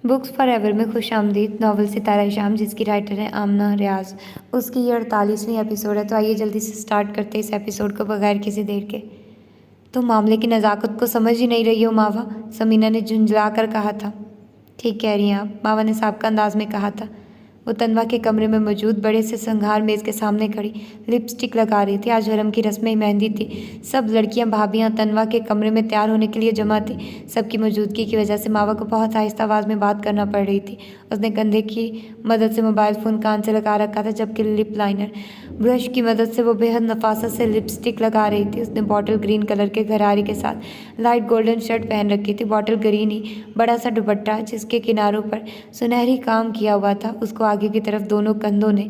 Books for ever में खुशामदीद novel सितारा शाम, जिसकी राइटर है आमना रियाज। उसकी ये 48वीं एपिसोड है। तो आइए जल्दी से स्टार्ट करते हैं इस एपिसोड को बगैर किसी देर के। तो मामले की नज़ाकत को समझ ही नहीं रही हो मावा, समीना ने झुंझला कर कहा था। ठीक कह रही हैं आप, मावा ने साबका अंदाज में कहा था। वो तन्वा के कमरे में मौजूद बड़े से संघार मेज़ के सामने खड़ी लिपस्टिक लगा रही थी। आज हरम की रस्में मेहंदी थी। सब लड़कियां भाभियां तन्वा के कमरे में तैयार होने के लिए जमा थी। सबकी मौजूदगी की वजह से मावा को बहुत आहिस्ता आवाज़ में बात करना पड़ रही थी। उसने कंधे की मदद से मोबाइल फ़ोन कान से लगा रखा था, जबकि लिप लाइनर ब्रश की मदद से वो बेहद नफासत से लिपस्टिक लगा रही थी। उसने बॉटल ग्रीन कलर के घरारी के साथ लाइट गोल्डन शर्ट पहन रखी थी। बॉटल ग्रीन ही बड़ा सा दुपट्टा जिसके किनारों पर सुनहरी काम किया हुआ था, उसको आगे की तरफ दोनों कंधों ने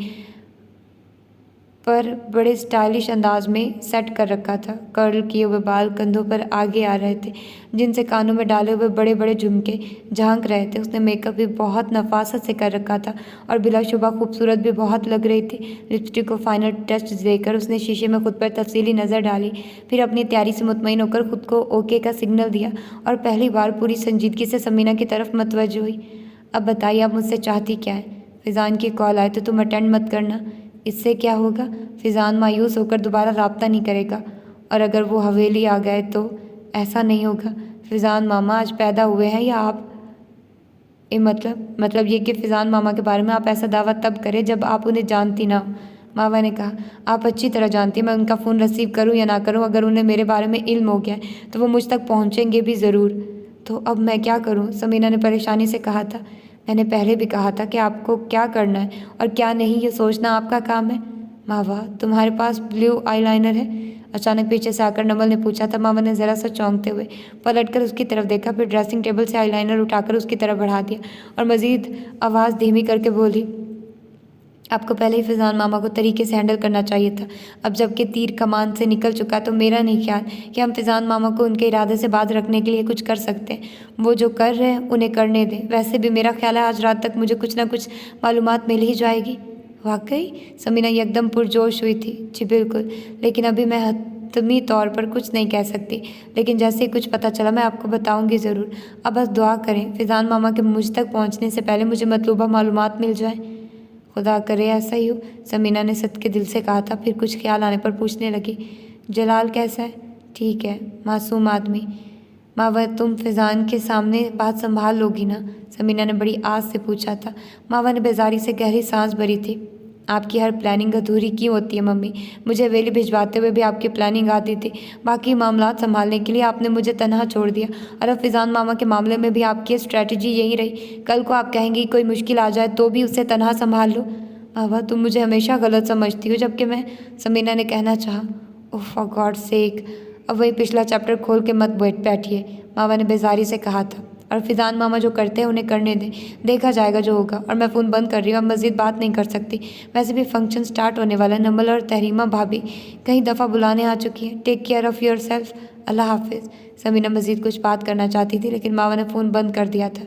पर बड़े स्टाइलिश अंदाज में सेट कर रखा था। कर्ल किए हुए बाल कंधों पर आगे आ रहे थे, जिनसे कानों में डाले हुए बड़े बड़े झुमके झांक रहे थे। उसने मेकअप भी बहुत नफासत से कर रखा था और बिलाशुबा खूबसूरत भी बहुत लग रही थी। लिपस्टिक को फाइनल टच देकर उसने शीशे में खुद पर तफसीली नज़र डाली, फिर अपनी तैयारी से मुतमईन होकर खुद को ओके का सिग्नल दिया और पहली बार पूरी संजीदगी से समीना की तरफ मतवज्जो हुई। अब बताइए, आप मुझसे चाहती क्या है? फिजान की कॉल आए तो तुम अटेंड मत करना। इससे क्या होगा? फिजान मायूस होकर दोबारा राब्ता नहीं करेगा, और अगर वो हवेली आ गए तो ऐसा नहीं होगा। फिजान मामा आज पैदा हुए हैं या आप मतलब ये कि फिजान मामा के बारे में आप ऐसा दावा तब करें जब आप उन्हें जानती ना हो। मावा ने कहा, आप अच्छी तरह जानती हैं मैं उनका फ़ोन रिसीव करूं या ना करूं। अगर उन्हें मेरे बारे में इल्म हो गया है तो वो मुझ तक पहुंचेंगे भी ज़रूर। तो अब मैं क्या करूं? समीना ने परेशानी से कहा था। मैंने पहले भी कहा था कि आपको क्या करना है और क्या नहीं ये सोचना आपका काम है। मावा, तुम्हारे पास ब्लू आईलाइनर है? अचानक पीछे से आकर नमल ने पूछा था। मावा ने ज़रा सा चौंकते हुए पलटकर उसकी तरफ देखा, फिर ड्रेसिंग टेबल से आईलाइनर उठाकर उसकी तरफ बढ़ा दिया और मज़ीद आवाज़ धीमी करके बोली, आपको पहले ही फिजान मामा को तरीके से हैंडल करना चाहिए था। अब जबकि तीर कमान से निकल चुका तो मेरा नहीं ख्याल कि हम फिजान मामा को उनके इरादे से बात रखने के लिए कुछ कर सकते हैं। वो जो कर रहे हैं उन्हें करने दें। वैसे भी मेरा ख्याल है आज रात तक मुझे कुछ ना कुछ मालूमात मिल ही जाएगी। वाकई? समीना एकदम पुरजोश हुई थी। जी बिल्कुल, लेकिन अभी मैं हतमी तौर पर कुछ नहीं कह सकती, लेकिन जैसे ही कुछ पता चला मैं आपको बताऊंगी ज़रूर। अब बस दुआ करें फिजान मामा के मुझ तक पहुंचने से पहले मुझे मतलूबा मालूमात मिल जाए। खुदा करे ऐसा ही हो, समीना ने सद के दिल से कहा था। फिर कुछ ख्याल आने पर पूछने लगी, जलाल कैसा है? ठीक है, मासूम आदमी। मावा, तुम फिजान के सामने बात संभाल लोगी ना? समीना ने बड़ी आस से पूछा था। मावा ने बेजारी से गहरी सांस भरी थी। आपकी हर प्लानिंग अधूरी क्यों होती है मम्मी? मुझे हवेली भिजवाते हुए भी आपकी प्लानिंग आती थी। बाकी मामलात संभालने के लिए आपने मुझे तनहा छोड़ दिया, और अब फिजान मामा के मामले में भी आपकी स्ट्रैटेजी यही रही। कल को आप कहेंगी कोई मुश्किल आ जाए तो भी उसे तनहा संभाल लो। मावा, तुम मुझे हमेशा गलत समझती हो, जबकि मैं, समीना ने कहना चाहा। ओह फॉर गॉड सेक, अब वही पिछला चैप्टर खोल के मत बैठिए, मावा ने बेजारी से कहा था। और फिजान मामा जो करते हैं उन्हें करने दें, देखा जाएगा जो होगा। और मैं फ़ोन बंद कर रही हूँ, अब मज़ीद बात नहीं कर सकती। वैसे भी फंक्शन स्टार्ट होने वाला है। नमल और तहरीमा भाभी कई दफ़ा बुलाने आ चुकी हैं। Take care of yourself. अल्लाह हाफिज़। समीना मज़ीद कुछ बात करना चाहती थी, लेकिन मावा ने फ़ोन बंद कर दिया था।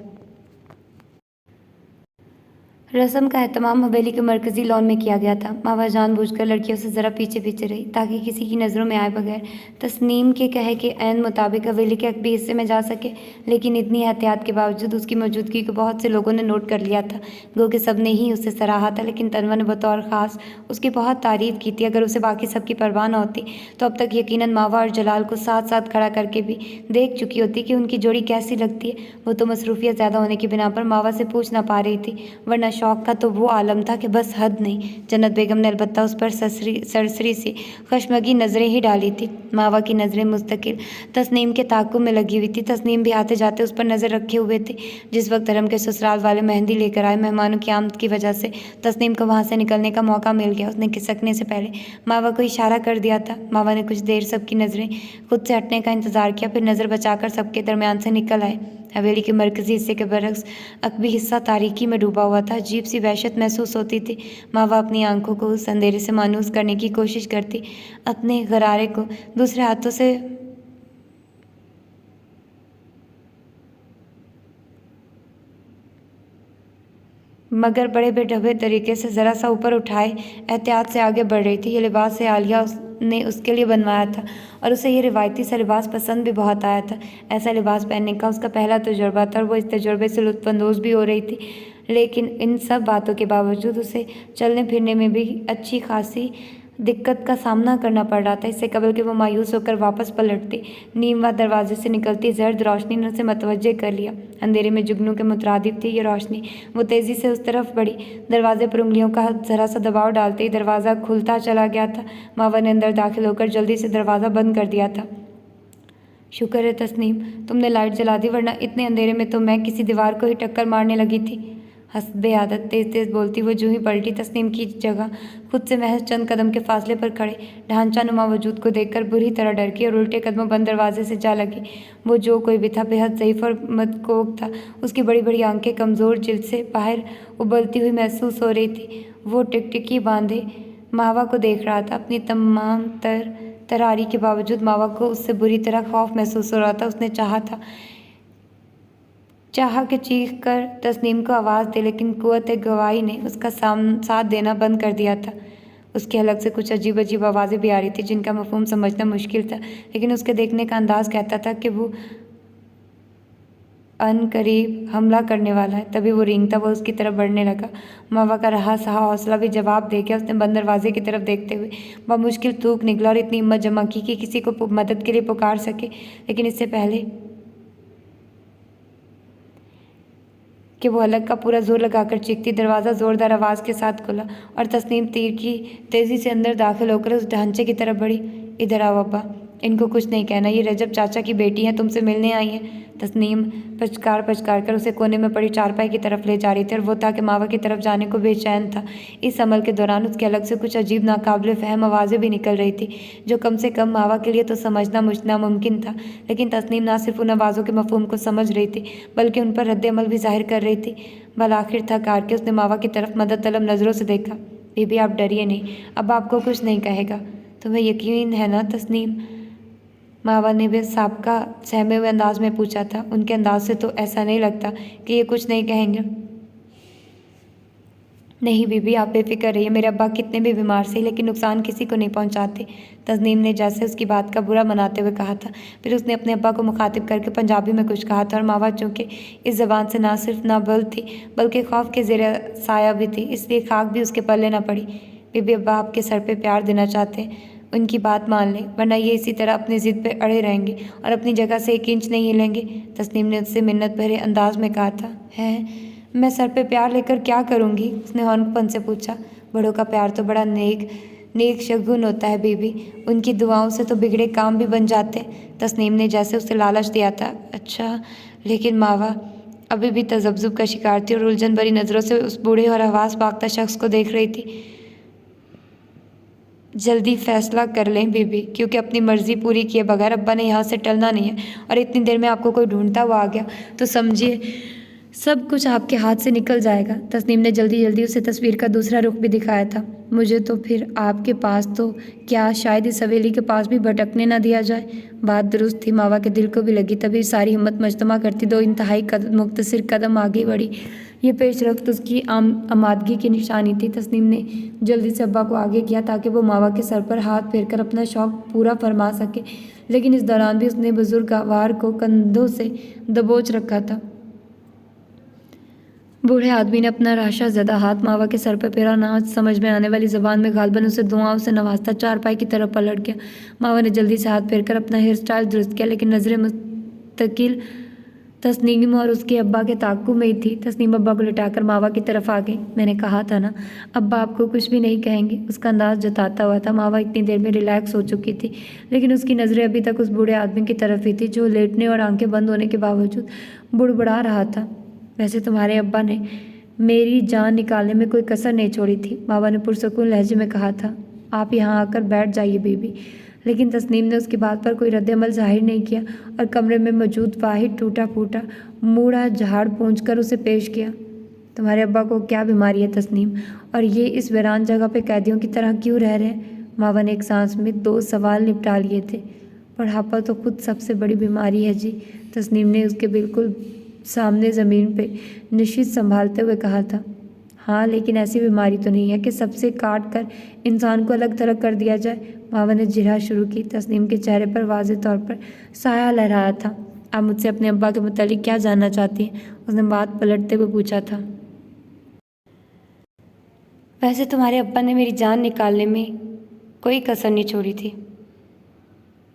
रस्म का एहतमाम हवेली के मरकजी लॉन में किया गया था। मावा जानबूझकर लड़कियों से ज़रा पीछे पीछे रही, ताकि किसी की नज़रों में आए बगैर तस्नीम के कहे के ऐन मुताबिक हवेली के अकबी हिस्से में जा सके। लेकिन इतनी एहतियात के बावजूद उसकी मौजूदगी को बहुत से लोगों ने नोट कर लिया था। गो कि सब ने ही उसे सराहा था, लेकिन तन्वा ने बतौर ख़ास उसकी बहुत तारीफ़ की थी। अगर उसे बाकी सबकी परवाह न होती तो अब तक यकीनन मावा और जलाल को साथ साथ खड़ा करके भी देख चुकी होती कि उनकी जोड़ी कैसी लगती है। वो तो मसरूफियत ज़्यादा होने की बिना पर मावा से पूछ ना पा रही थी, वरना शौक का तो वो आलम था कि बस हद नहीं। जन्नत बेगम ने अलबत्ता उस पर सरसरी सी खशमगी नज़रें ही डाली थी। मावा की नज़रें मुस्तकिल तस्नीम के ताक़ुब में लगी हुई थी। तस्नीम भी आते जाते उस पर नज़र रखे हुए थे। जिस वक्त धर्म के ससुराल वाले मेहंदी लेकर आए, मेहमानों की आमद की वजह से तस्नीम को वहाँ से निकलने का मौका मिल गया। उसने खिसकने से पहले मावा को इशारा कर दिया था। मावा ने कुछ देर सबकी नज़रें खुद से हटने का इंतज़ार किया, फिर नज़र बचाकर सबके दरमियान से निकल आए। हवेली के मरकजी हिस्से के बरक्स अकबी हिस्सा तारीकी में डूबा हुआ था। अजीब सी वहशत महसूस होती थी। मावा अपनी आंखों को उस अंधेरे से मानूस करने की कोशिश करती, अपने गरारे को दूसरे हाथों से मगर बड़े बेढबे तरीके से ज़रा सा ऊपर उठाए एहतियात से आगे बढ़ रही थी। ये लिबास से आलिया ने उसके लिए बनवाया था और उसे ये रिवायती सा लिबास पसंद भी बहुत आया था। ऐसा लिबास पहनने का उसका पहला तजुर्बा था और वो इस तजुर्बे से लुत्फ़अंदोज़ भी हो रही थी। लेकिन इन सब बातों के बावजूद उसे चलने फिरने में भी अच्छी खासी दिक्कत का सामना करना पड़ रहा था। इससे कबल कि वो मायूस होकर वापस पलटती, नीमवा दरवाजे से निकलती जर्द रोशनी ने उसे मतवज्जे कर लिया। अंधेरे में जुगनू के मुतरादिफ थी ये रोशनी। वो तेज़ी से उस तरफ बढ़ी। दरवाजे पर उंगलियों का ज़रा सा दबाव डालते ही दरवाज़ा खुलता चला गया था। मावा ने अंदर दाखिल होकर जल्दी से दरवाज़ा बंद कर दिया था। शुक्र है तस्नीम, तुमने लाइट जला दी, वरना इतने अंधेरे में तो मैं किसी दीवार को ही टक्कर मारने लगी थी। हस्बे आदत तेज़ तेज़ बोलती वो जूँ ही पलटी तस्नीम की जगह खुद से महज चंद कदम के फासले पर खड़े ढांचा नुमा वजूद को देखकर बुरी तरह डर गई और उल्टे कदमों बंद दरवाजे से जा लगी। वो जो कोई भी था बेहद ज़ईफ़ और मदकोक था। उसकी बड़ी बड़ी आंखें कमज़ोर जिल्द से बाहर उबलती हुई महसूस हो रही थी। वो टिकटिकी बांधे मावा को देख रहा था। अपनी तमाम तरारी के बावजूद मावा को उससे बुरी तरह खौफ महसूस हो रहा था। उसने चाह के चीख कर तस्नीम को आवाज़ दे, लेकिन कुव्वत गवाही ने उसका साथ देना बंद कर दिया था। उसके अलग से कुछ अजीब अजीब आवाज़ें भी आ रही थी जिनका मफहूम समझना मुश्किल था, लेकिन उसके देखने का अंदाज़ कहता था कि वो अनकरीब हमला करने वाला है। तभी वो रेंगता हुआ उसकी तरफ बढ़ने लगा। मावा का रहा सहा हौसला भी जवाब दे गया। उसने बंद दरवाजे की तरफ देखते हुए बामुश्किल थूक निकला और इतनी हिम्मत जमा की कि किसी को मदद के लिए पुकार सके। लेकिन इससे पहले कि वो अलग का पूरा जोर लगाकर चीखती, दरवाज़ा ज़ोरदार आवाज़ के साथ खुला और तस्नीम तीर की तेज़ी से अंदर दाखिल होकर उस ढांचे की तरफ बढ़ी। इधर आओ अब्बा, इनको कुछ नहीं कहना, ये रजब चाचा की बेटी हैं, तुमसे मिलने आई हैं। तस्नीम पचकार कर उसे कोने में पड़ी चारपाई की तरफ ले जा रही थी और वो था कि मावा की तरफ जाने को बेचैन था। इस अमल के दौरान उसके अलग से कुछ अजीब नाकाबिले फ़हम आवाज़ें भी निकल रही थी, जो कम से कम मावा के लिए तो समझना नामुमकिन था। लेकिन तस्नीम ना सिर्फ उन आवाज़ों के मफहूम को समझ रही थी, बल्कि उन पर रद्द-ए-अमल भी ज़ाहिर कर रही थी। बल आखिर थक हार के उसने मावा की तरफ मदद तलब नज़रों से देखा। बीबी, आप डरिए नहीं, अब आपको कुछ नहीं कहेगा। तुम्हें यकीन है ना तस्नीम? मावा ने भी साबका सहमे हुए अंदाज में पूछा था। उनके अंदाज से तो ऐसा नहीं लगता कि ये कुछ नहीं कहेंगे। नहीं बीबी, आप बेफिक्र रहिए, मेरे अब्बा कितने भी बीमार से लेकिन नुकसान किसी को नहीं पहुंचाते। तस्नीम ने जैसे उसकी बात का बुरा मनाते हुए कहा था। फिर उसने अपने अब्बा को मुखातिब करके पंजाबी में कुछ कहा था और मावा चूँकि इस ज़बान से ना सिर्फ नाबल्द थी बल्कि खौफ के ज़ेर साया भी थी, इसलिए खाक भी उसके पल्ले ना पड़ी। बीबी, अब्बा आपके सर पे प्यार देना चाहते हैं, उनकी बात मान लें, वरना ये इसी तरह अपनी ज़िद पे अड़े रहेंगे और अपनी जगह से एक इंच नहीं हिलेंगे। तस्नीम ने उससे मिन्नत भरे अंदाज में कहा था। है, मैं सर पे प्यार लेकर क्या करूँगी? उसने हौनपन से पूछा। बड़ों का प्यार तो बड़ा नेक शगुन होता है बीबी, उनकी दुआओं से तो बिगड़े काम भी बन जाते। तस्नीम ने जैसे उसे लालच दिया था। अच्छा, लेकिन मावा अभी भी तजब्जुब का शिकार थी और उलझन भरी नज़रों से उस बूढ़े और हवास पाख्ता शख्स को देख रही थी। जल्दी फैसला कर लें बीबी, क्योंकि अपनी मर्ज़ी पूरी किए बगैर अब्बा ने यहाँ से टलना नहीं है और इतनी देर में आपको कोई ढूंढता हुआ आ गया तो समझिए सब कुछ आपके हाथ से निकल जाएगा। तस्नीम ने जल्दी जल्दी उसे तस्वीर का दूसरा रुख भी दिखाया था। मुझे तो फिर आपके पास तो क्या शायद इस हवेली के पास भी भटकने ना दिया जाए। बात दुरुस्त थी, मावा के दिल को भी लगी। तभी सारी हिम्मत मजतमा करती दो इंतहाई मुख्तसर कदम आगे बढ़ी। ये पेशरफ्त उसकी आमादगी की निशानी थी। तस्नीम ने जल्दी से अब्बा को आगे किया ताकि वो मावा के सर पर हाथ फेरकर अपना शौक़ पूरा फरमा सके, लेकिन इस दौरान भी उसने बुजुर्गवार को कंधों से दबोच रखा था। बूढ़े आदमी ने अपना राशा ज़दा हाथ मावा के सर पर फेरा, ना समझ में आने वाली ज़बान में गालबन उसे दुआओं से नवाजता चारपाई की तरफ पलट गया। मावा ने जल्दी से हाथ फेरकर अपना हेयर स्टाइल दुरुस्त किया, लेकिन नज़रें मुस्तकिल तस्नीम और उसके अब्बा के ताक़ुब में ही थी। तस्नीम अब्बा को लिटाकर मावा की तरफ आ गई। मैंने कहा था ना, अब्बा आपको कुछ भी नहीं कहेंगे, उसका अंदाज़ जताता हुआ था। मावा इतनी देर में रिलैक्स हो चुकी थी, लेकिन उसकी नज़रें अभी तक उस बूढ़े आदमी की तरफ ही थी जो लेटने और आंखें बंद होने के बावजूद बुड़बुड़ा रहा था। वैसे तुम्हारे अब्बा ने मेरी जान निकालने में कोई कसर नहीं छोड़ी थी, मावा ने पुरसकून लहजे में कहा था। आप यहाँ आकर बैठ जाइए बीबी। लेकिन तस्नीम ने उसकी बात पर कोई रद्द-ए-अमल जाहिर नहीं किया और कमरे में मौजूद वाहिद टूटा फूटा मूढ़ा झाड़ पोंछकर उसे पेश किया। तुम्हारे अब्बा को क्या बीमारी है तस्नीम, और ये इस वीरान जगह पे कैदियों की तरह क्यों रह रहे हैं? मावा ने एक सांस में 2 सवाल निपटा लिए थे। बुढ़ापा तो खुद सबसे बड़ी बीमारी है जी, तस्नीम ने उसके बिल्कुल सामने ज़मीन पे निश्चित संभालते हुए कहा था। हाँ, लेकिन ऐसी बीमारी तो नहीं है कि सबसे काट कर इंसान को अलग थलग कर दिया जाए। मावा ने जिरह शुरू की। तस्नीम के चेहरे पर वाज़ेह तौर पर साया लहराया था। आप मुझसे अपने अब्बा के मुतालिक क्या जानना चाहती हैं? उसने बात पलटते हुए पूछा था। वैसे तुम्हारे अब्बा ने मेरी जान निकालने में कोई कसर नहीं छोड़ी थी,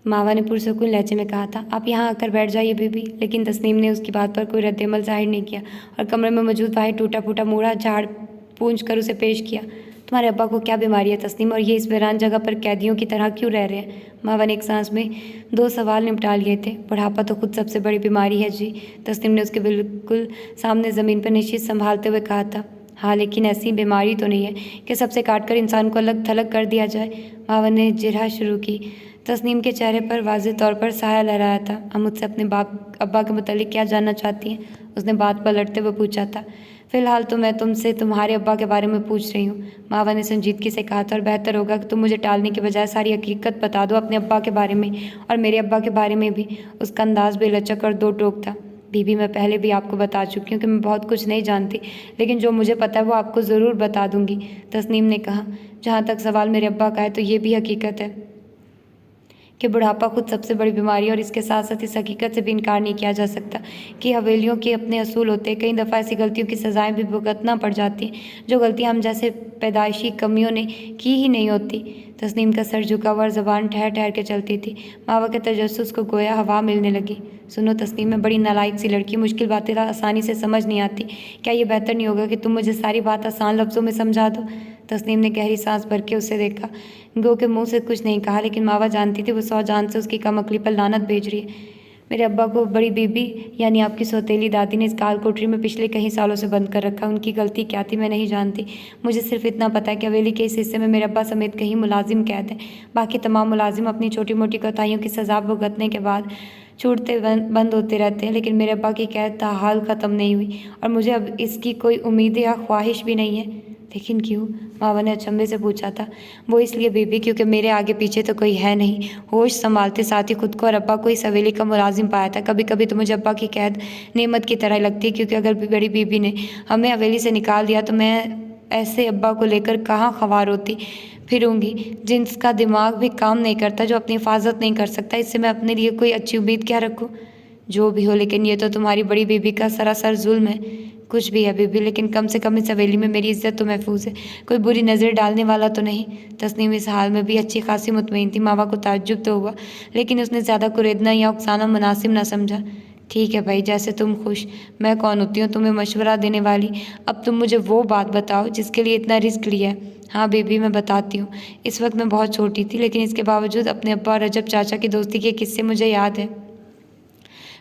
मावा ने पुरसुकून लहजे में कहा था। आप यहाँ आकर बैठ जाइए बीबी। लेकिन तस्नीम ने उसकी बात पर कोई रद्दअमल जाहिर नहीं किया और कमरे में मौजूद वाहिद टूटा फूटा मूढ़ा झाड़ पूंछ कर उसे पेश किया। तुम्हारे अब्बा को क्या बीमारी है तस्नीम, और ये इस वीरान जगह पर कैदियों की तरह क्यों रह रहे हैं? मावा ने एक सांस में 2 सवाल निपटा लिए थे। बुढ़ापा तो खुद सबसे बड़ी बीमारी है जी, तस्नीम ने उसके बिल्कुल सामने ज़मीन पर निश्चित संभालते हुए कहा था। हाँ, लेकिन ऐसी बीमारी तो नहीं है कि सबसे काट कर इंसान को अलग थलग कर दिया जाए। मावा ने जिरह शुरू की। तस्नीम के चेहरे पर वाज़ेह तौर पर साया लहराया था। आप मुझसे अपने अब्बा के मुतालिक क्या जानना चाहती हैं? उसने बात पलटते हुए पूछा था। फ़िलहाल तो मैं तुमसे तुम्हारे अब्बा के बारे में पूछ रही हूँ, मावा ने संजीदगी से कहा था। और बेहतर होगा कि तुम मुझे टालने के बजाय सारी हकीकत बता दो अपने अब्बा के बारे में और मेरे अब्बा के बारे में भी। उसका अंदाज़ बेलचक और दो टोक था। बीबी, मैं पहले भी आपको बता चुकी हूँ कि मैं बहुत कुछ नहीं जानती, लेकिन जो मुझे पता है वो आपको ज़रूर बता दूँगी, तस्नीम ने कहा। जहाँ तक सवाल मेरे अब्बा का है तो ये भी हकीकत है कि बुढ़ापा खुद सबसे बड़ी बीमारी है और इसके साथ साथ इस हकीकत से भी इनकार नहीं किया जा सकता कि हवेलियों के अपने असूल होते हैं। कई दफ़ा ऐसी गलतियों की सज़ाएं भी भुगतना पड़ जाती हैं जो गलतियां हम जैसे पैदाइशी कमियों ने की ही नहीं होती। तस्नीम का सर झुका हुआ और ज़बान ठहर ठहर के चलती थी। मावा के तजस्सुस को गोया हवा मिलने लगी। सुनो तस्नीम, मैं बड़ी नालायक सी लड़की, मुश्किल बातें आसानी से समझ नहीं आती। क्या ये बेहतर नहीं होगा कि तुम मुझे सारी बात आसान लफ्ज़ों में समझा दो? तस्नीम ने गहरी सांस भर के उसे देखा। गो के मुंह से कुछ नहीं कहा, लेकिन मावा जानती थी वो 100 जान से उसकी कम अकली पर लानत भेज रही है। मेरे अब्बा को बड़ी बीबी यानी आपकी सौतेली दादी ने इस काल कोठरी में पिछले कई सालों से बंद कर रखा। उनकी गलती क्या थी मैं नहीं जानती। मुझे सिर्फ इतना पता है कि हवेली के इस हिस्से में मेरे अब्बा समेत कई मुलाजिम कैद हैं। बाकी तमाम मुलाजिम अपनी छोटी मोटी कोताहियों की सज़ा भुगतने के बाद छूटते बंद होते रहते हैं, लेकिन मेरे अब्बा की कैद ताहाल ख़त्म नहीं हुई और मुझे अब इसकी कोई उम्मीद या ख्वाहिश भी नहीं है। लेकिन क्यों? मावा ने अचंभे से पूछा था। वो इसलिए बीबी क्योंकि मेरे आगे पीछे तो कोई है नहीं। होश संभालते साथ ही खुद को और अब्बा को इस हवेली का मुलाजिम पाया था। कभी कभी तो मुझे अब्बा की कैद नेमत की तरह लगती है, क्योंकि अगर बड़ी बीबी ने हमें हवेली से निकाल दिया तो मैं ऐसे अब्बा को लेकर कहाँ ख्वार होती फिरूंगी जिसका दिमाग भी काम नहीं करता, जो अपनी हिफाजत नहीं कर सकता। इससे मैं अपने लिए कोई अच्छी उम्मीद क्या रखूँ? जो भी हो, लेकिन ये तो तुम्हारी बड़ी बीबी का सरासर जुल्म है। कुछ भी है बीबी, लेकिन कम से कम इस हवेली में मेरी इज्जत तो महफूज है। कोई बुरी नज़र डालने वाला तो नहीं। तस्नीम इस हाल में भी अच्छी खासी मुतमईन थी। मावा को ताज्जुब तो हुआ, लेकिन उसने ज़्यादा कुरेदना या उकसाना मुनासिब ना समझा। ठीक है भाई, जैसे तुम खुश। मैं कौन होती हूँ तुम्हें मशवरा देने वाली? अब तुम मुझे वो बात बताओ जिसके लिए इतना रिस्क लिया है। हाँ बीबी, मैं बताती हूँ। इस वक्त मैं बहुत छोटी थी, लेकिन इसके बावजूद अपने अब्बा और रजब चाचा की दोस्ती के किस्से मुझे याद है।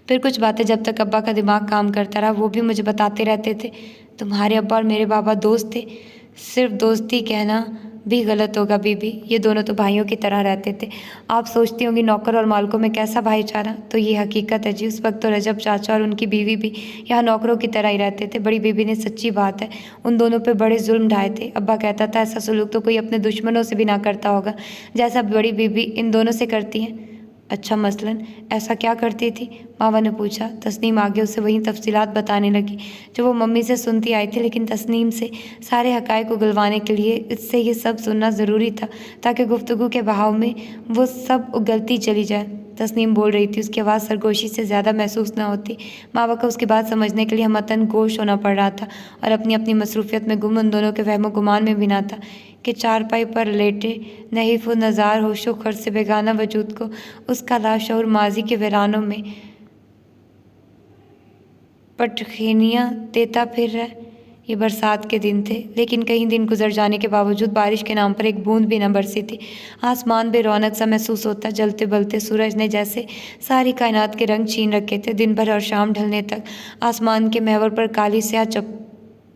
फिर कुछ बातें जब तक अब्बा का दिमाग काम करता रहा वो भी मुझे बताते रहते थे। तुम्हारे अब्बा और मेरे बाबा दोस्त थे। सिर्फ दोस्ती कहना भी गलत होगा बीबी, ये दोनों तो भाइयों की तरह रहते थे। आप सोचती होंगी नौकर और मालिकों में कैसा भाईचारा, तो ये हकीकत है जी। उस वक्त तो रजब चाचा और उनकी बीवी भी यहाँ नौकरों की तरह ही रहते थे। बड़ी बीबी ने, सच्ची बात है, उन दोनों पे बड़े जुल्म ढाए थे। अब्बा कहता था ऐसा सलूक तो कोई अपने दुश्मनों से भी ना करता होगा जैसा बड़ी बीबी इन दोनों से करती हैं। अच्छा, मसलन ऐसा क्या करती थी? मावा ने पूछा। तस्नीम आगे उसे वही तफसीलात बताने लगी जो वो मम्मी से सुनती आई थी, लेकिन तस्नीम से सारे हक़ाइक़ को उगलवाने के लिए इससे ये सब सुनना ज़रूरी था ताकि गुफ्तगू के बहाव में वो सब उगलती चली जाए। तस्नीम बोल रही थी, उसकी आवाज़ सरगोशी से ज़्यादा महसूस न होती। मावा को उसकी बात समझने के लिए हमतन गोश होना पड़ रहा था और अपनी अपनी मसरूफ़ियत में गुम उन दोनों के वहमो गुमान में भी ना था कि चारपाई पर लेटे नहीफ़ नज़ार होशो खर्च से बेगाना वजूद को उसका लाशऊर माजी के वीरानों में पटखेनियाँ देता फिर रहा है। ये बरसात के दिन थे, लेकिन कई दिन गुजर जाने के बावजूद बारिश के नाम पर एक बूंद भी न बरसी थी। आसमान बेरौनक सा महसूस होता। जलते बलते सूरज ने जैसे सारी कायनात के रंग छीन रखे थे। दिन भर और शाम ढलने तक आसमान के महवर पर काली स्याह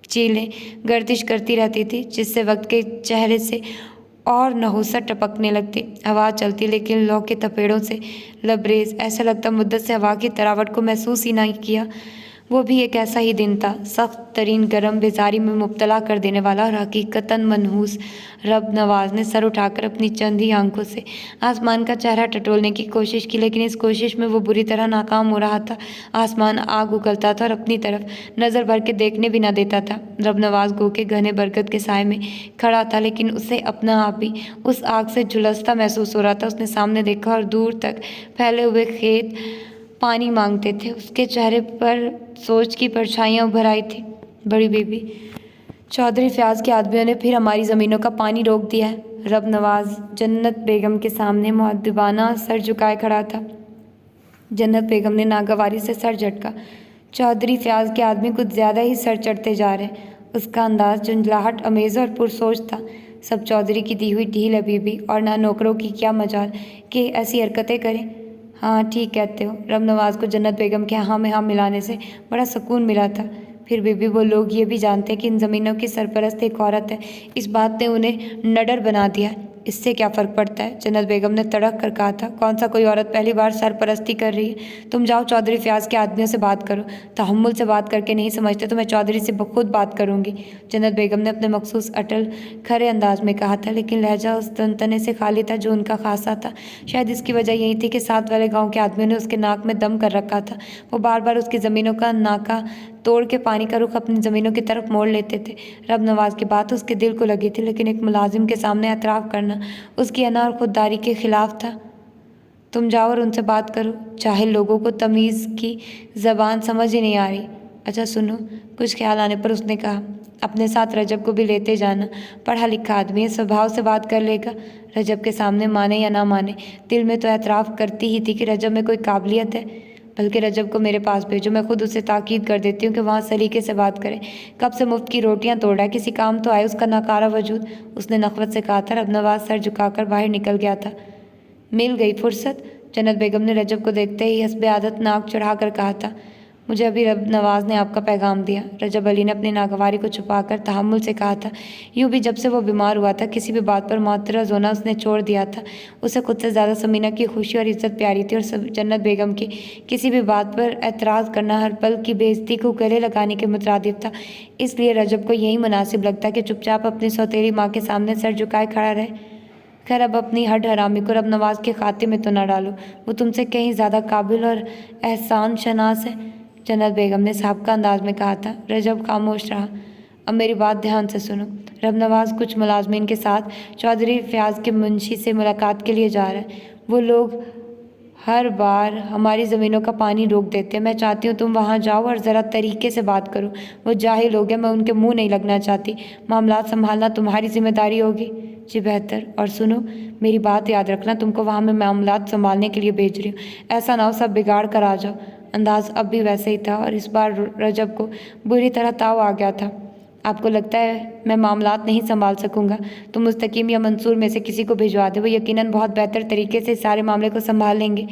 चीलें गर्दिश करती रहती थी, जिससे वक्त के चेहरे से और नहुसत टपकने लगती। हवा चलती, लेकिन लौ के तपेड़ों से लबरेज। ऐसा लगता मुद्दत से हवा की तरावट को महसूस ही नहीं किया। वो भी एक ऐसा ही दिन था, सख्त तरीन गर्म बेजारी में मुब्तला कर देने वाला और हकीकतन मनहूस। रब नवाज ने सर उठाकर अपनी चंदी आंखों से आसमान का चेहरा टटोलने की कोशिश की, लेकिन इस कोशिश में वो बुरी तरह नाकाम हो रहा था। आसमान आग उगलता था और अपनी तरफ नज़र भर के देखने भी न देता था। रब नवाज गो के घने बरगद के साए में खड़ा था, लेकिन उसे अपना आप ही उस आग से झुलसता महसूस हो रहा था। उसने सामने देखा और दूर तक फैले हुए खेत पानी मांगते थे। उसके चेहरे पर सोच की परछाइयाँ उभर आई थी। बड़ी बीबी, चौधरी फयाज के आदमियों ने फिर हमारी ज़मीनों का पानी रोक दिया है। रब नवाज जन्नत बेगम के सामने मुअद्दिबाना सर झुकाए खड़ा था। जन्नत बेगम ने नागवारी से सर झटका। चौधरी फयाज के आदमी कुछ ज़्यादा ही सर चढ़ते जा रहे। उसका अंदाज झुंझलाहट अमेज़ और पुरसोच था। सब चौधरी की दी हुई ढील है बीबी, और ना नौकरों की क्या मजाल कि ऐसी हरकतें करें। हाँ ठीक कहते हो। रब नवाज को जन्नत बेगम के हाँ में हाँ मिलाने से बड़ा सुकून मिला था। फिर भी वो लोग ये भी जानते हैं कि इन ज़मीनों की सरपरस्त एक औरत है। इस बात ने उन्हें निडर बना दिया। इससे क्या फ़र्क पड़ता है? जन्नत बेगम ने तड़क कर कहा था। कौन सा कोई औरत पहली बार सरपरस्ती कर रही है? तुम जाओ चौधरी फयाज के आदमियों से बात करो। तहम्मुल से बात करके नहीं समझते तो मैं चौधरी से खुद बात करूँगी। जन्नत बेगम ने अपने मखसूस अटल खरे अंदाज में कहा था, लेकिन लहजा उस तनतने से खाली था जो उनका खासा था। शायद इसकी वजह यही थी कि साथ वाले गाँव के आदमियों ने उसके नाक में दम कर रखा था। वो बार बार उसकी ज़मीनों का नाका तोड़ के पानी का रुख अपनी ज़मीनों की तरफ मोड़ लेते थे। रब नवाज की बात उसके दिल को लगी थी, लेकिन एक मुलाजिम के सामने एतराफ़ करना उसकी अना और खुददारी के खिलाफ था। तुम जाओ और उनसे बात करो। जाहिल लोगों को तमीज़ की ज़बान समझ ही नहीं आ रही। अच्छा सुनो, कुछ ख्याल आने पर उसने कहा, अपने साथ रजब को भी लेते जाना। पढ़ा लिखा आदमी है, स्वभाव से बात कर लेगा। रजब के सामने माने या ना माने, दिल में तो एतराफ़ करती ही थी कि रजब में कोई काबिलियत है। बल्कि रजब को मेरे पास भेजो, मैं खुद उसे ताकीद कर देती हूँ कि वहाँ सलीके से बात करें। कब से मुफ्त की रोटियाँ तोड़ रहा है, किसी काम तो आए उसका नाकारा वजूद। उसने नफ़रत से कहा था। रब नवाज सर झुकाकर बाहर निकल गया था। मिल गई फुर्सत। जन्नत बेगम ने रजब को देखते ही हस्बे आदत नाक चढ़ाकर कहा था, मुझे अभी रब नवाज ने आपका पैगाम दिया। रजब अली ने अपनी नागवारी को छुपाकर तहम्मुल से कहा था। यूँ भी जब से वो बीमार हुआ था, किसी भी बात पर मुअतरज़ होना उसने छोड़ दिया था। उसे खुद से ज़्यादा समीना की खुशी और इज़्ज़त प्यारी थी, और जन्नत बेगम की किसी भी बात पर एतराज़ करना हर पल की बेइज्जती को गले लगाने के मुतरादिफ था। इसलिए रजब को यही मुनासिब लगता कि चुपचाप अपनी सौतेली माँ के सामने सर झुकाए खड़ा रहे। खैर अब अपनी हड हरामी को रब नवाज के खाते में तो ना डालो, वो तुमसे कहीं ज़्यादा काबिल और एहसान शनास है। जन्नत बेगम ने साहबका अंदाज में कहा था। रजब खामोश रहा। अब मेरी बात ध्यान से सुनो। रब नवाज कुछ मुलाजमीन के साथ चौधरी फयाज के मुंशी से मुलाकात के लिए जा रहा है। वो लोग हर बार हमारी ज़मीनों का पानी रोक देते हैं। मैं चाहती हूँ तुम वहाँ जाओ और ज़रा तरीके से बात करो। वो जाहिल हो गया, मैं उनके मुंह नहीं लगना चाहती। मामलात संभालना तुम्हारी जिम्मेदारी होगी। जी बेहतर। और सुनो, मेरी बात याद रखना, तुमको वहाँ मैं मामलात संभालने के लिए भेज रही हूँ। ऐसा ना हो सब बिगाड़ कर आ जाओ। अंदाज़ अब भी वैसे ही था, और इस बार रजब को बुरी तरह ताव आ गया था। आपको लगता है मैं मामलात नहीं संभाल सकूंगा? तो मुस्तकीम या मंसूर में से किसी को भिजवा दे, वो यकीनन बहुत बेहतर तरीके से सारे मामले को संभाल लेंगे।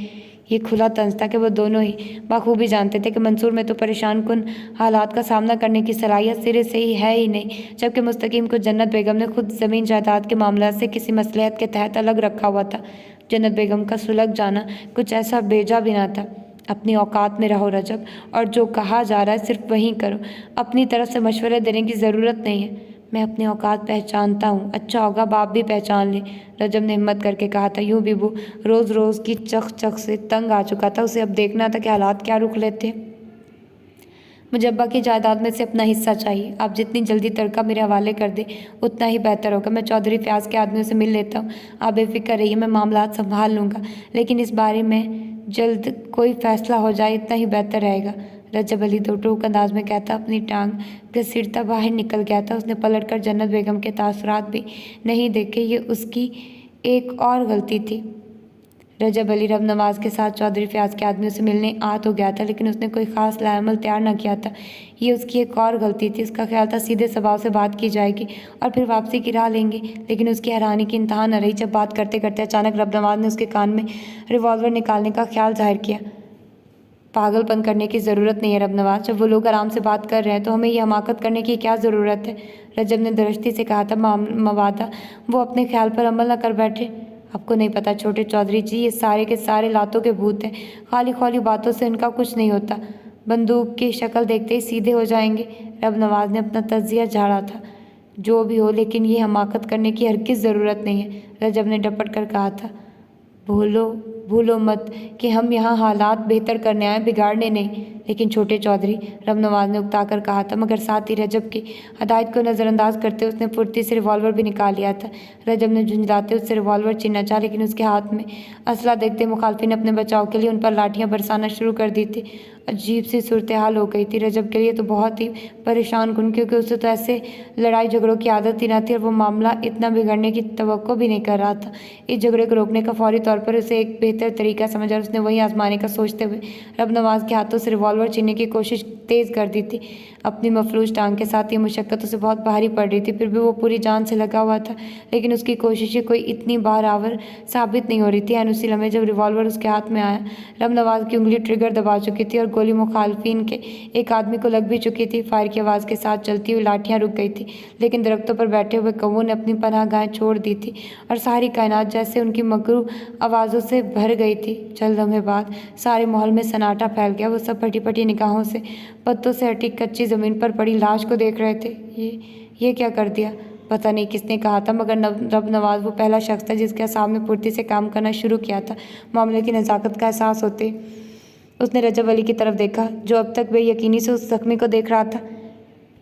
ये खुला तंज था कि वो दोनों ही बखूबी जानते थे कि मंसूर में तो परेशान कुन हालात का सामना करने की सलाहियत सिरे से ही है ही नहीं, जबकि मुस्तकीम को जन्नत बेगम ने खुद ज़मीन जायदाद के मामला से किसी मसलहत के तहत अलग रखा हुआ था। जन्नत बेगम का सुलग जाना कुछ ऐसा बेजा भी ना था। अपनी औकात में रहो रजब, और जो कहा जा रहा है सिर्फ वही करो। अपनी तरफ से मशवरे देने की ज़रूरत नहीं है। मैं अपनी औकात पहचानता हूँ। अच्छा होगा बाप भी पहचान ले, रजब ने हिम्मत करके कहा था। यूँ भी वो रोज़ रोज़ की चख चख से तंग आ चुका था। उसे अब देखना था कि हालात क्या रुख लेते। मुझे अब्बा की जायदाद में से अपना हिस्सा चाहिए। आप जितनी जल्दी तड़का मेरे हवाले कर दे उतना ही बेहतर होगा। मैं चौधरी फयाज के आदमियों से मिल लेता हूँ। आप बेफिक्र रहिए, मैं मामलात संभाल लूँगा, लेकिन इस बारे में जल्द कोई फ़ैसला हो जाए इतना ही बेहतर रहेगा। रजब अली दो टूक अंदाज में कहता अपनी टांग घसीटता बाहर निकल गया था। उसने पलटकर जन्नत बेगम के तासुरात भी नहीं देखे। ये उसकी एक और गलती थी। रजब अली रब नवाज के साथ चौधरी फयाज के आदमियों से मिलने आ तो गया था, लेकिन उसने कोई ख़ास लाएमल तैयार न किया था। ये उसकी एक और गलती थी। उसका ख्याल था सीधे स्वभाव से बात की जाएगी और फिर वापसी की राह लेंगे, लेकिन उसकी हैरानी की इंतहा न रही जब बात करते करते अचानक रब नवाज ने उसके कान में रिवॉल्वर निकालने का ख्याल जाहिर किया। पागलपन करने की ज़रूरत नहीं है रब नवाज, जब वो लोग आराम से बात कर रहे हैं तो हमें ये हमाकत करने की क्या ज़रूरत है? रजब ने दरश्ती से कहा था। मवादा वो अपने ख्याल पर अमल न कर बैठे। आपको नहीं पता छोटे चौधरी जी, ये सारे के सारे लातों के भूत हैं। खाली खाली बातों से इनका कुछ नहीं होता। बंदूक की शक्ल देखते ही सीधे हो जाएंगे। रब नवाज ने अपना तजिया झाड़ा था। जो भी हो, लेकिन ये हमाकत करने की हरगिज़ ज़रूरत नहीं है, रजब ने डपट कर कहा था। भूलो मत कि हम यहाँ हालात बेहतर करने आए, बिगाड़ने नहीं। लेकिन छोटे चौधरी, रब नवाज ने उकता कर कहा था, मगर साथ ही रजब की हदायत को नज़रअंदाज करते उसने फुर्ती से रिवॉल्वर भी निकाल लिया था। रजब ने झुंझलाते उससे रिवॉल्वर छीनना चाहा, लेकिन उसके हाथ में असला देखते मुखालफी ने अपने बचाव के लिए उन पर लाठियाँ बरसाना शुरू कर दी थी। अजीब सी सूरत हाल हो गई थी रजब के लिए तो बहुत ही परेशान कुन, क्योंकि उसे तो ऐसे लड़ाई झगड़ों की आदत ही ना थी और वो मामला इतना बिगड़ने की तवक्को भी नहीं कर रहा था। इस झगड़े को रोकने का फौरी तौर पर उसे एक बेहतर तरीका समझा और उसने वही आजमाने का सोचते हुए रब नवाज के हाथों से रिवॉल्वर छीनने की कोशिश तेज़ कर दी थी। अपनी मफलूज टांग के साथ ये मुशक्क़त उसे बहुत भारी पड़ रही थी, फिर भी वो पूरी जान से लगा हुआ था, लेकिन उसकी कोशिशें कोई इतनी बराबर साबित नहीं हो रही थी। एन उसी लम्हे जब रिवॉल्वर उसके हाथ में आया, रब नवाज की उंगली ट्रिगर दबा चुकी थी और गोली मुखालफिन के एक आदमी को लग भी चुकी थी। फायर की आवाज़ के साथ चलती हुई लाठियाँ रुक गई थी, लेकिन दरख्तों पर बैठे हुए कौवों ने अपनी पनाहगाहें छोड़ दी थी और सारी कायनात जैसे उनकी मकरू आवाज़ों से भर गई थी। चंद लम्हे बाद सारे माहौल में सन्नाटा फैल गया। वो सब फटी फटी निगाहों से पत्तों से हटी कच्ची ज़मीन पर पड़ी लाश को देख रहे थे। ये क्या कर दिया? पता नहीं किसने कहा था, मगर रब नवाज वो पहला शख्स था जिसके सामने फुर्ती से काम करना शुरू किया था। मामले की नज़ाकत का एहसास होते उसने रजब अली की तरफ देखा, जो अब तक बेयकीनी से उस जख्मी को देख रहा था।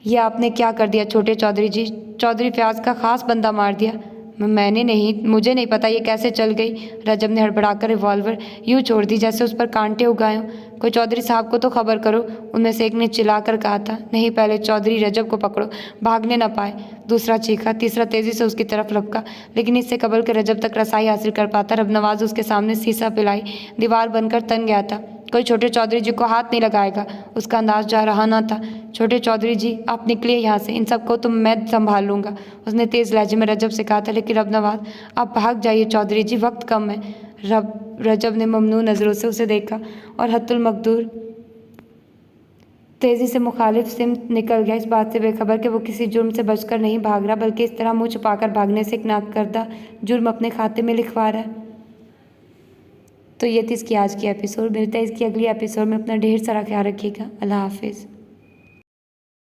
यह आपने क्या कर दिया छोटे चौधरी जी? चौधरी फयाज का ख़ास बंदा मार दिया? मैंने नहीं, मुझे नहीं पता ये कैसे चल गई। रजब ने हड़बड़ाकर रिवॉल्वर यूँ छोड़ दी जैसे उस पर कांटे उगाए हों। कोई चौधरी साहब को तो खबर करो, उनमें से एक ने चिल्लाकर कहा था। नहीं, पहले चौधरी रजब को पकड़ो, भागने न पाए। दूसरा चीखा। तीसरा तेज़ी से उसकी तरफ लपका, लेकिन इससे कबल के रजब तक रसाई हासिल कर पाता रब नवाज उसके सामने सीसा पिलाई दीवार बनकर तन गया था। कोई छोटे चौधरी जी को हाथ नहीं लगाएगा। उसका अंदाज जा रहा ना था। छोटे चौधरी जी, आप निकलिए यहाँ से, इन सबको तो मैं संभाल लूँगा, उसने तेज़ लहजे में रजब से कहा था। लेकिन रब नवाज, आप भाग जाइए चौधरी जी, वक्त कम है। रजब ने ममनू नज़रों से उसे देखा और हत्तुल मकदूर तेज़ी से मुखालिफ सिमत निकल गया, इस बात से बेखबर कि वो किसी जुर्म से बचकर नहीं भाग रहा, बल्कि इस तरह मुँह छुपाकर भागने से एक नाकर्दा जुर्म अपने खाते में लिखवा रहा है। तो ये थी इसकी आज की एपिसोड। मिलता है इसकी अगली एपिसोड में। अपना ढेर सारा ख्याल रखिएगा। अल्लाह हाफिज़।